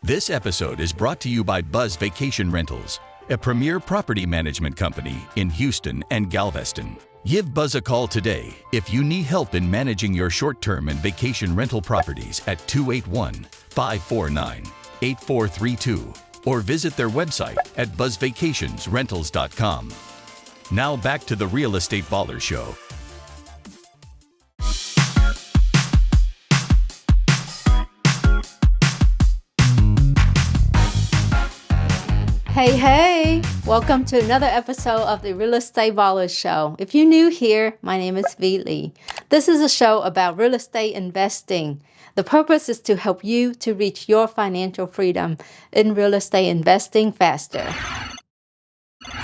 This episode is brought to you by Buzz Vacation Rentals, a premier property management company in Houston and Galveston. Give Buzz a call today if you need help in managing your short-term and vacation rental properties at 281-549-8432 or visit their website at buzzvacationsrentals.com. Now back to the Real Estate Baller Show. Hey, welcome to another episode of the Real Estate Baller Show. If you're new here, my name is V. Lee. This is a show about real estate investing. The purpose is to help you to reach your financial freedom in real estate investing faster.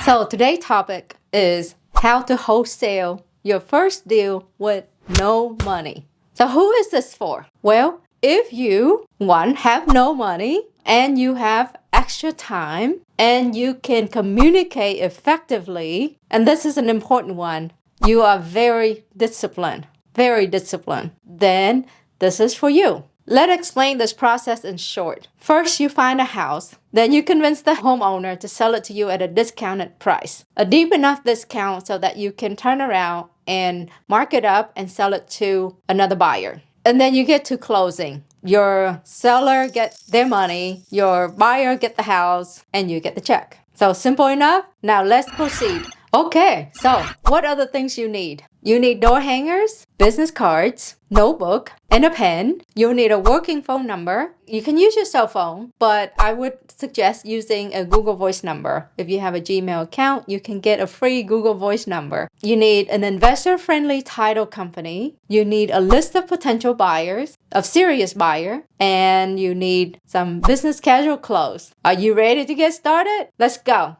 So today's topic is how to wholesale your first deal with no money. So who is this for? Well, if you, one, have no money and you have extra time and you can communicate effectively, and this is an important one, you are very disciplined, then this is for you. Let's explain this process in short. First, you find a house. Then you convince the homeowner to sell it to you at a discounted price. A deep enough discount so that you can turn around and mark it up and sell it to another buyer. And then you get to closing. Your seller gets their money, your buyer gets the house, and you get the check. So simple enough? Now let's proceed. Okay, so what other things you need? You need door hangers, business cards, notebook, and a pen. You'll need a working phone number. You can use your cell phone, but I would suggest using a Google Voice number. If you have a Gmail account, you can get a free Google Voice number. You need an investor-friendly title company. You need a list of potential buyers, of serious buyer, and you need some business casual clothes. Are you ready to get started? Let's go.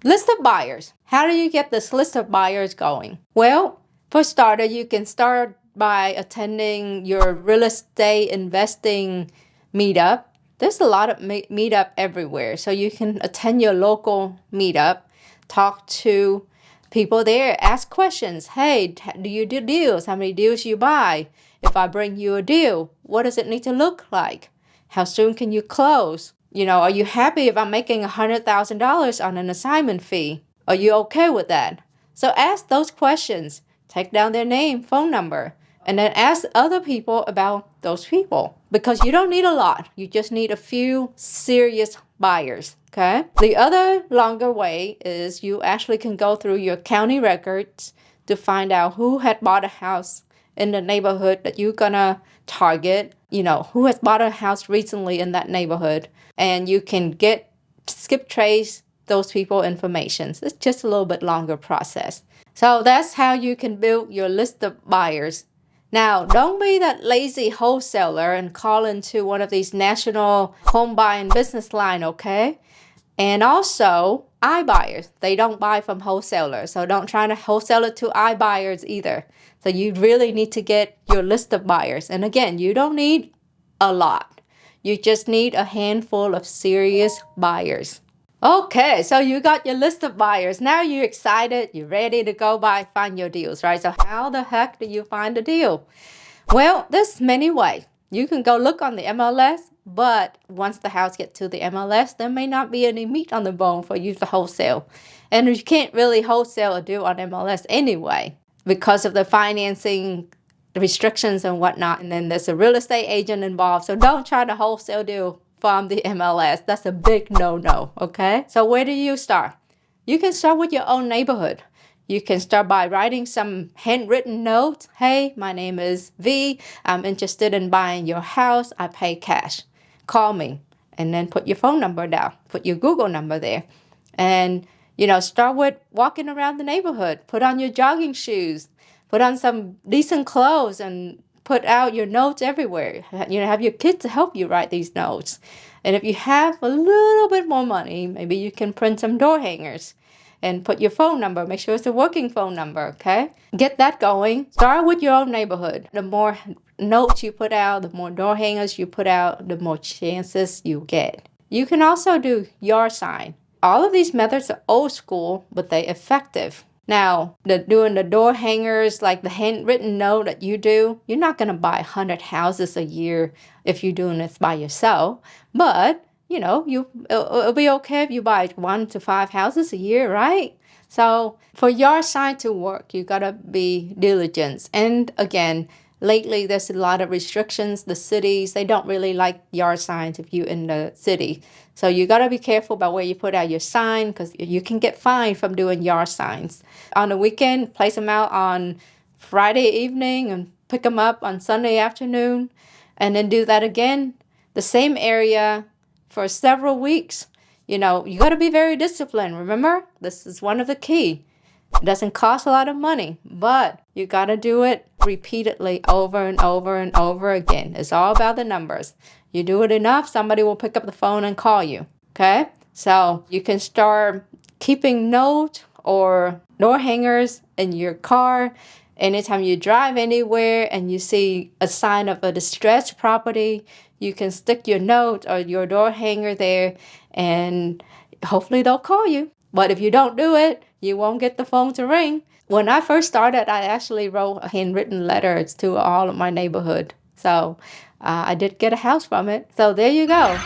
List of buyers. How do you get this list of buyers going? Well, for starter, you can start by attending your real estate investing meetup. There's a lot of meetup everywhere. So you can attend your local meetup, talk to people there, ask questions. Hey, do you do deals? How many deals you buy? If I bring you a deal, what does it need to look like? How soon can you close? Are you happy if I'm making $100,000 on an assignment fee? Are you okay with that? So ask those questions. Take down their name, phone number, and then ask other people about those people. Because you don't need a lot. You just need a few serious buyers, okay? The other longer way is you actually can go through your county records to find out who had bought a house in the neighborhood that you're gonna target. Who has bought a house recently in that neighborhood. And you can skip trace those people information. It's just a little bit longer process. So that's how you can build your list of buyers. Now, don't be that lazy wholesaler and call into one of these national home buying business line, okay? And also, iBuyers. They don't buy from wholesalers. So don't try to wholesale it to iBuyers either. So you really need to get your list of buyers. And again, you don't need a lot. You just need a handful of serious buyers. Okay, so you got your list of buyers. Now you're excited. You're ready to go find your deals, right? So how the heck do you find a deal? Well, there's many ways. You can go look on the MLS, but once the house gets to the MLS, there may not be any meat on the bone for you to wholesale. And you can't really wholesale a deal on MLS anyway because of the financing restrictions and whatnot. And then there's a real estate agent involved. So don't try to wholesale deal from the MLS. That's a big no-no, okay? So where do you start? You can start with your own neighborhood. You can start by writing some handwritten notes. Hey, my name is V. I'm interested in buying your house. I pay cash. Call me. And then put your phone number down. Put your Google number there. And, start with walking around the neighborhood. Put on your jogging shoes. Put on some decent clothes and put out your notes everywhere. Have your kids to help you write these notes. And if you have a little bit more money, maybe you can print some door hangers and put your phone number. Make sure it's a working phone number, okay? Get that going. Start with your own neighborhood. The more notes you put out, the more door hangers you put out, the more chances you get. You can also do yard sign. All of these methods are old school, but they're effective. Now, doing the door hangers, like the handwritten note that you do, you're not going to buy 100 houses a year if you're doing this by yourself. But, it'll be okay if you buy 1 to 5 houses a year, right? So for yard sign to work, you gotta be diligent. And again, lately there's a lot of restrictions. The cities, they don't really like yard signs if you're in the city. So you gotta be careful about where you put out your sign, because you can get fined from doing yard signs. On the weekend, place them out on Friday evening and pick them up on Sunday afternoon, and then do that again, the same area for several weeks. You got to be very disciplined. Remember, this is one of the key. It doesn't cost a lot of money, but you got to do it repeatedly over and over and over again. It's all about the numbers. You do it enough, somebody will pick up the phone and call you. Okay? So you can start keeping notes or door hangers in your car. Anytime you drive anywhere and you see a sign of a distressed property, you can stick your note or your door hanger there, and hopefully they'll call you. But if you don't do it, you won't get the phone to ring. When I first started, I actually wrote handwritten letters to all of my neighborhood. So I did get a house from it. So there you go.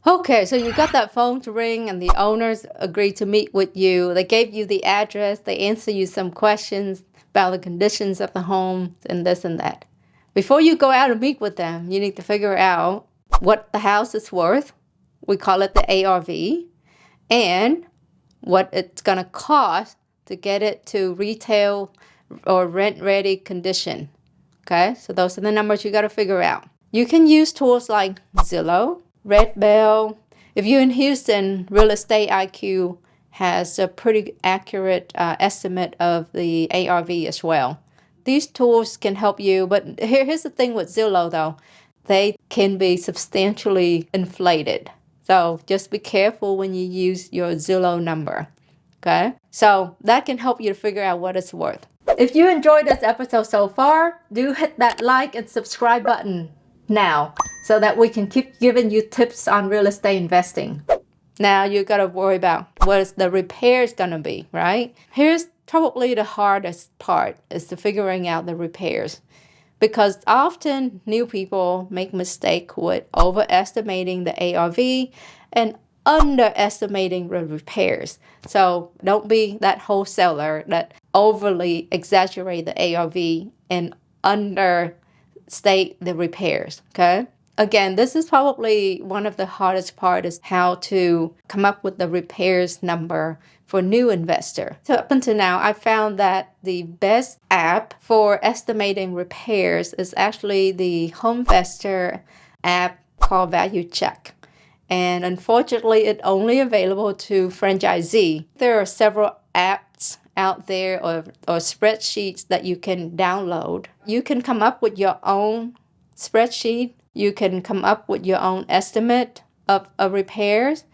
Okay, so you got that phone to ring and the owners agreed to meet with you. They gave you the address. They answered you some questions about the conditions of the home and this and that. Before you go out and meet with them, you need to figure out what the house is worth. We call it the ARV. And what it's going to cost to get it to retail or rent-ready condition. Okay, so those are the numbers you got to figure out. You can use tools like Zillow, Red Bell. If you're in Houston, Real Estate IQ has a pretty accurate estimate of the ARV as well. These tools can help you, but here's the thing with Zillow though. They can be substantially inflated. So just be careful when you use your Zillow number. Okay? So that can help you to figure out what it's worth. If you enjoyed this episode so far, do hit that like and subscribe button now so that we can keep giving you tips on real estate investing. Now you got to worry about what is the repairs going to be, right? Here's probably the hardest part is the figuring out the repairs, because often new people make mistake with overestimating the ARV and underestimating the repairs. So don't be that wholesaler that overly exaggerate the ARV and understate the repairs. Okay? Again, this is probably one of the hardest part is how to come up with the repairs number for new investor. So up until now, I found that the best app for estimating repairs is actually the HomeVestor app called Value Check. And unfortunately, it's only available to franchisee. There are several apps out there or spreadsheets that you can download. You can come up with your own spreadsheet. You can come up with your own estimate of repairs.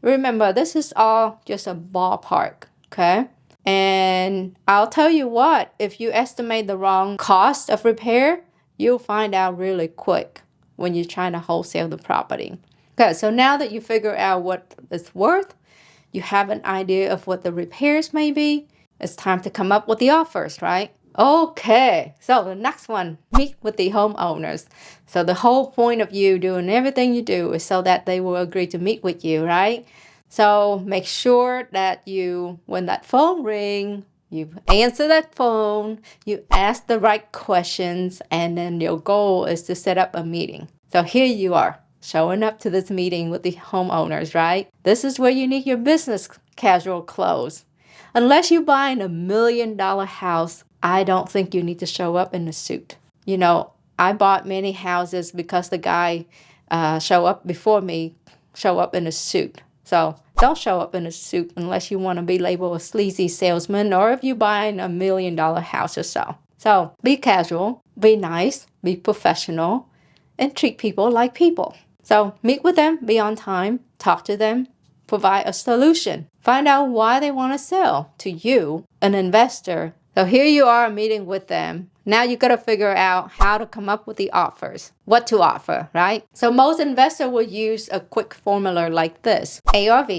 Remember, this is all just a ballpark, okay? And I'll tell you what, if you estimate the wrong cost of repair, you'll find out really quick when you're trying to wholesale the property. Okay, so now that you figure out what it's worth, you have an idea of what the repairs may be, it's time to come up with the offers, right? Okay, so the next one, meet with the homeowners. So the whole point of you doing everything you do is so that they will agree to meet with you, right? So make sure that when that phone rings, you answer that phone, you ask the right questions, and then your goal is to set up a meeting. So here you are, showing up to this meeting with the homeowners, right? This is where you need your business casual clothes. Unless you're buying $1 million house, I don't think you need to show up in a suit. I bought many houses because the guy show up in a suit. So don't show up in a suit unless you want to be labeled a sleazy salesman or if you're buying $1 million house or so. So be casual, be nice, be professional, and treat people like people. So meet with them, be on time, talk to them, provide a solution. Find out why they want to sell to you, an investor. So here you are meeting with them. Now you got to figure out how to come up with the offers, what to offer, right? So most investors will use a quick formula like this. ARV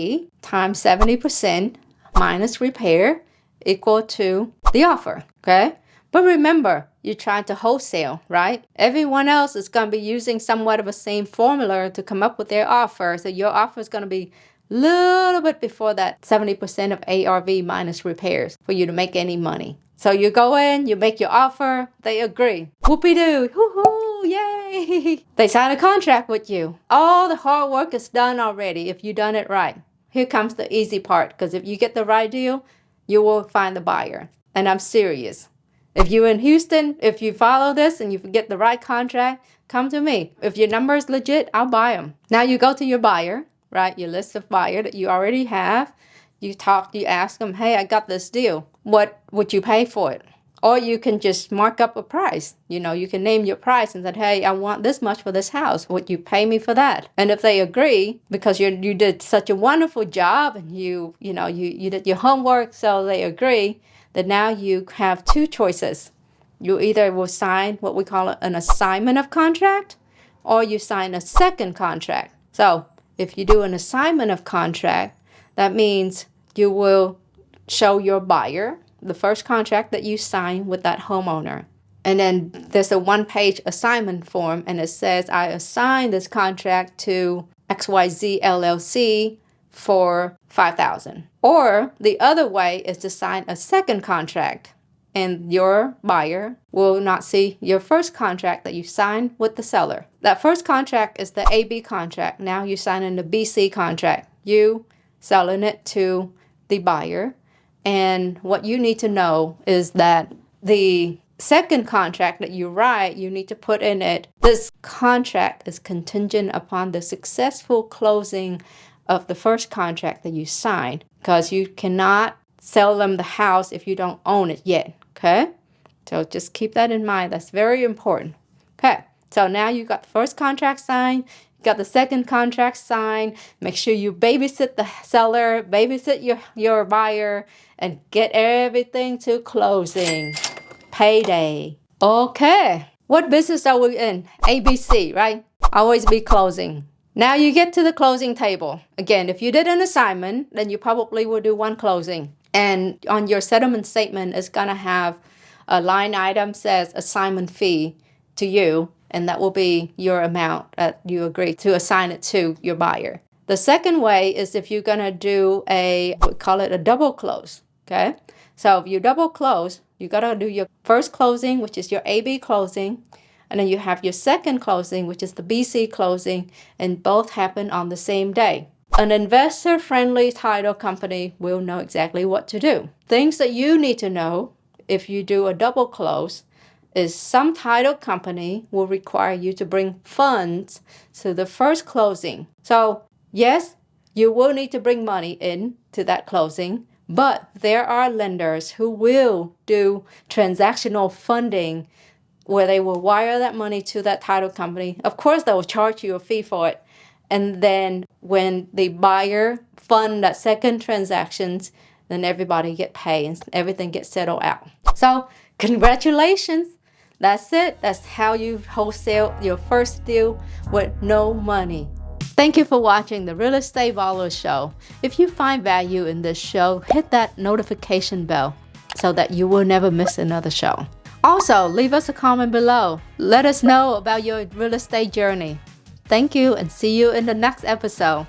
times 70% minus repair equal to the offer, okay? But remember, you're trying to wholesale, right? Everyone else is going to be using somewhat of the same formula to come up with their offer. So your offer is going to be a little bit before that 70% of ARV minus repairs for you to make any money. So you go in, you make your offer, they agree. Whoopie-doo, hoo-hoo, yay! They sign a contract with you. All the hard work is done already if you've done it right. Here comes the easy part, because if you get the right deal, you will find the buyer. And I'm serious. If you're in Houston, if you follow this and you get the right contract, come to me. If your number is legit, I'll buy them. Now you go to your buyer, right? Your list of buyer that you already have. You ask them, hey, I got this deal. What would you pay for it? Or you can just mark up a price. You can name your price and say, hey, I want this much for this house. Would you pay me for that? And if they agree, because you did such a wonderful job and you did your homework, so they agree, then now you have two choices. You either will sign what we call an assignment of contract, or you sign a second contract. So if you do an assignment of contract, that means you will show your buyer the first contract that you sign with that homeowner. And then there's a one-page assignment form, and it says, I assign this contract to XYZ LLC for $5,000. Or the other way is to sign a second contract, and your buyer will not see your first contract that you signed with the seller. That first contract is the AB contract. Now you're signing the BC contract. You selling it to the buyer. And what you need to know is that the second contract that you write, you need to put in it, this contract is contingent upon the successful closing of the first contract that you signed, because you cannot sell them the house if you don't own it yet, okay? So just keep that in mind. That's very important. Okay, so now you got the first contract signed, you got the second contract signed. Make sure you babysit the seller, babysit your buyer, and get everything to closing. Payday. Okay, what business are we in? ABC, right? Always be closing. Now you get to the closing table. Again, if you did an assignment, then you probably will do one closing. And on your settlement statement, it's going to have a line item says assignment fee to you, and that will be your amount that you agree to assign it to your buyer. The second way is if you're going to do we call it a double close, okay? So if you double close, you got to do your first closing, which is your AB closing, and then you have your second closing, which is the BC closing, and both happen on the same day. An investor-friendly title company will know exactly what to do. Things that you need to know if you do a double close is some title company will require you to bring funds to the first closing. So yes, you will need to bring money in to that closing, but there are lenders who will do transactional funding where they will wire that money to that title company. Of course, they will charge you a fee for it. And then when the buyer fund that second transactions, then everybody get paid and everything gets settled out. So congratulations. That's it. That's how you wholesale your first deal with no money. Thank you for watching the Real Estate Baller Show. If you find value in this show, hit that notification bell so that you will never miss another show. Also, leave us a comment below. Let us know about your real estate journey. Thank you, and see you in the next episode.